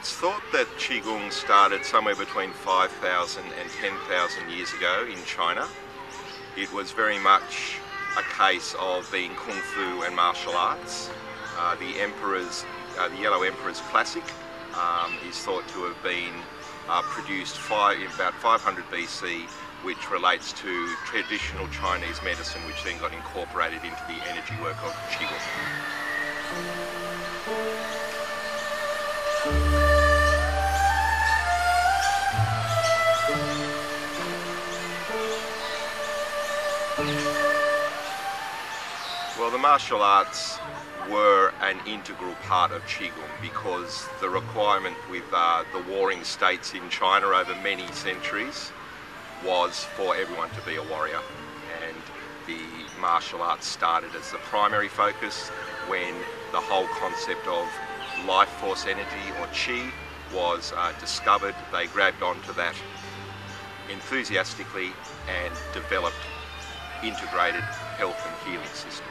It's thought that Qigong started somewhere between 5,000 and 10,000 years ago in China. It was very much a case of being Kung Fu and martial arts. The Yellow Emperor's Classic is thought to have been produced in about 500 BC, which relates to traditional Chinese medicine, which then got incorporated into the energy work of Qigong. Well, the martial arts were an integral part of Qigong because the requirement with the warring states in China over many centuries was for everyone to be a warrior, and the martial arts started as the primary focus when the whole concept of life force energy, or Qi, was discovered. They grabbed onto that enthusiastically and developed integrated health and healing systems.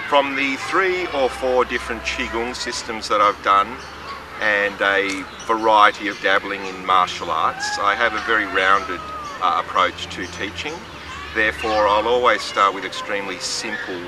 From the 3 or 4 different Qigong systems that I've done and a variety of dabbling in martial arts, I have a very rounded approach to teaching. Therefore, I'll always start with extremely simple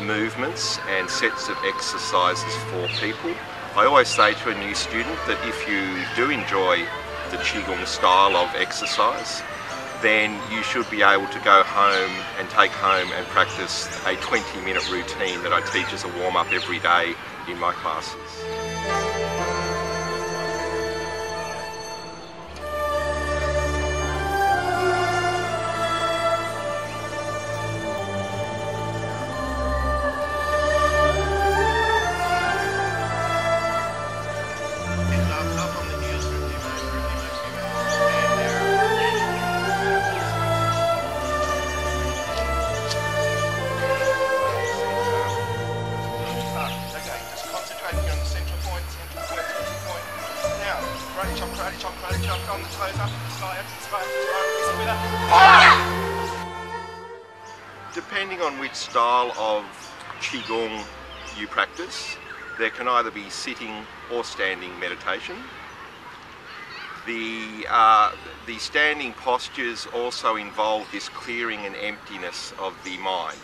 movements and sets of exercises for people. I always say to a new student that if you do enjoy the Qigong style of exercise, then you should be able to go home and take home and practice a 20-minute routine that I teach as a warm-up every day in my classes. Depending on which style of Qigong you practice, there can either be sitting or standing meditation. The standing postures also involve this clearing and emptiness of the mind.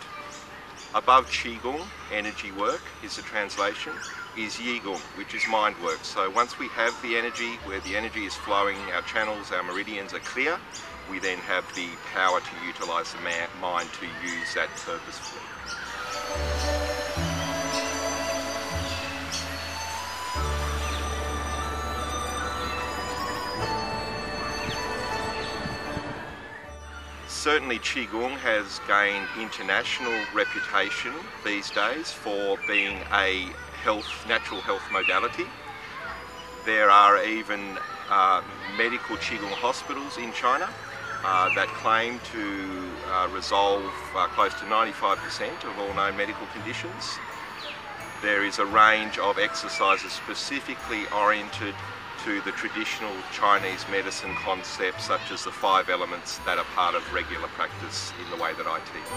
Above Qigong, energy work is the translation, is Yigong, which is mind work. So once we have the energy, where the energy is flowing, our channels, our meridians are clear, we then have the power to utilise the mind to use that purposefully. Certainly Qigong has gained international reputation these days for being a natural health modality. There are even medical Qigong hospitals in China that claim to resolve close to 95% of all known medical conditions. There is a range of exercises specifically oriented to the traditional Chinese medicine concepts, such as the 5 elements that are part of regular practice in the way that I teach.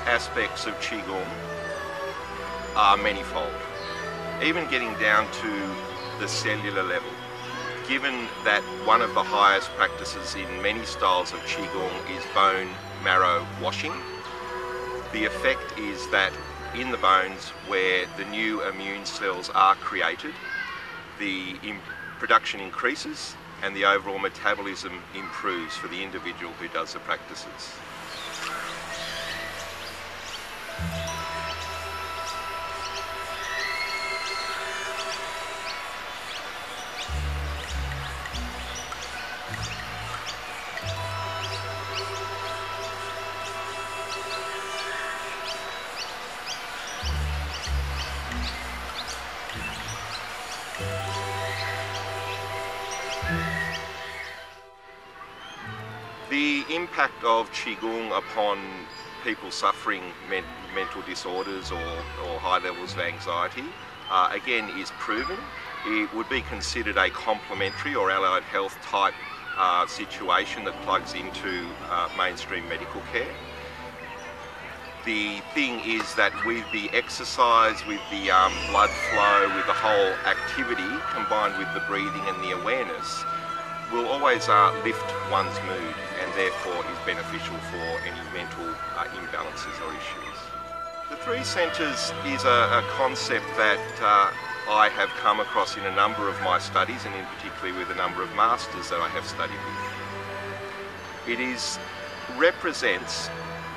Aspects of Qigong are manifold, even getting down to the cellular level. Given that one of the highest practices in many styles of Qigong is bone marrow washing, the effect is that in the bones where the new immune cells are created, the production increases and the overall metabolism improves for the individual who does the practices. The impact of Qigong upon people suffering mental disorders or high levels of anxiety, again, is proven. It would be considered a complementary or allied health type situation that plugs into mainstream medical care. The thing is that with the exercise, with the blood flow, with the whole activity combined with the breathing and the awareness, will always lift one's mood and therefore is beneficial for any mental imbalances or issues. The three centres is a concept that I have come across in a number of my studies, and in particular with a number of masters that I have studied with. It represents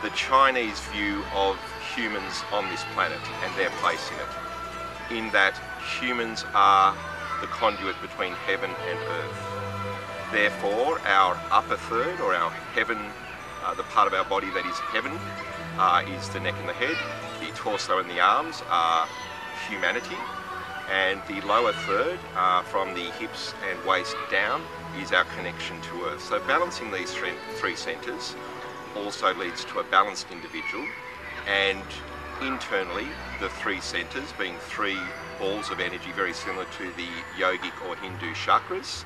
the Chinese view of humans on this planet and their place in it, in that humans are the conduit between heaven and earth. Therefore, our upper third, or our heaven, the part of our body that is heaven, is the neck and the head. The torso and the arms are humanity. And the lower third, from the hips and waist down, is our connection to earth. So balancing these three centres also leads to a balanced individual. And internally, the three centres, being three balls of energy very similar to the yogic or Hindu chakras,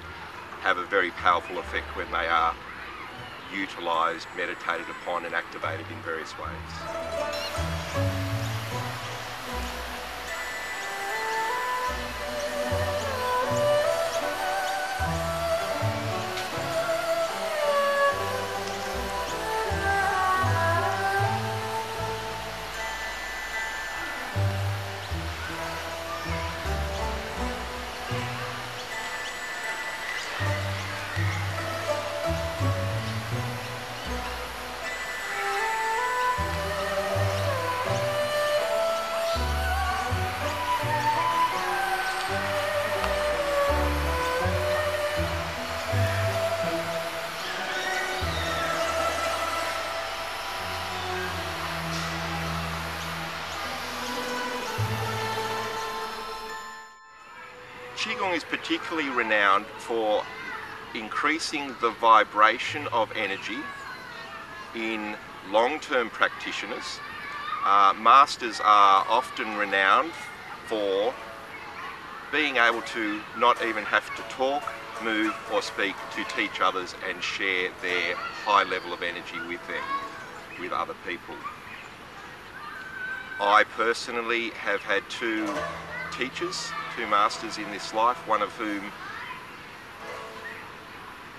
have a very powerful effect when they are utilised, meditated upon and activated in various ways. Qigong is particularly renowned for increasing the vibration of energy in long-term practitioners. Masters are often renowned for being able to not even have to talk, move or speak to teach others and share their high level of energy with them, with other people. I personally have had two teachers, two masters in this life, one of whom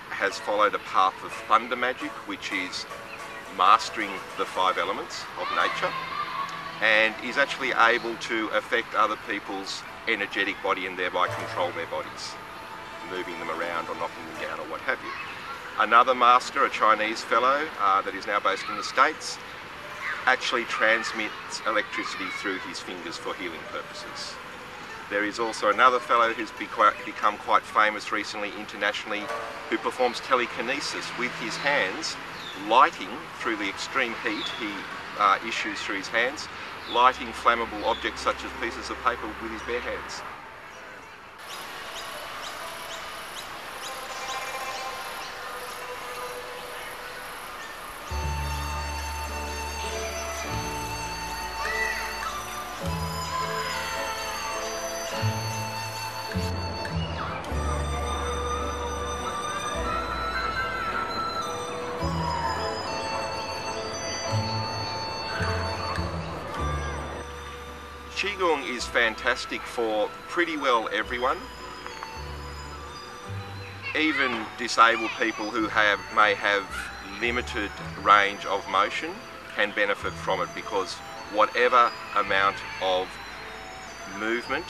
has followed a path of thunder magic, which is mastering the 5 elements of nature, and is actually able to affect other people's energetic body and thereby control their bodies, moving them around or knocking them down or what have you. Another master, a Chinese fellow that is now based in the States, actually transmits electricity through his fingers for healing purposes. There is also another fellow who's become quite famous recently internationally, who performs telekinesis with his hands, lighting through the extreme heat he issues through his hands, lighting flammable objects such as pieces of paper with his bare hands. Qigong is fantastic for pretty well everyone. Even disabled people who may have limited range of motion can benefit from it, because whatever amount of movement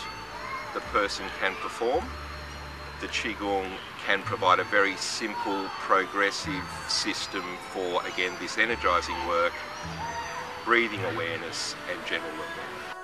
the person can perform. The Qigong can provide a very simple, progressive system for, again, this energising work, breathing awareness and gentle movement.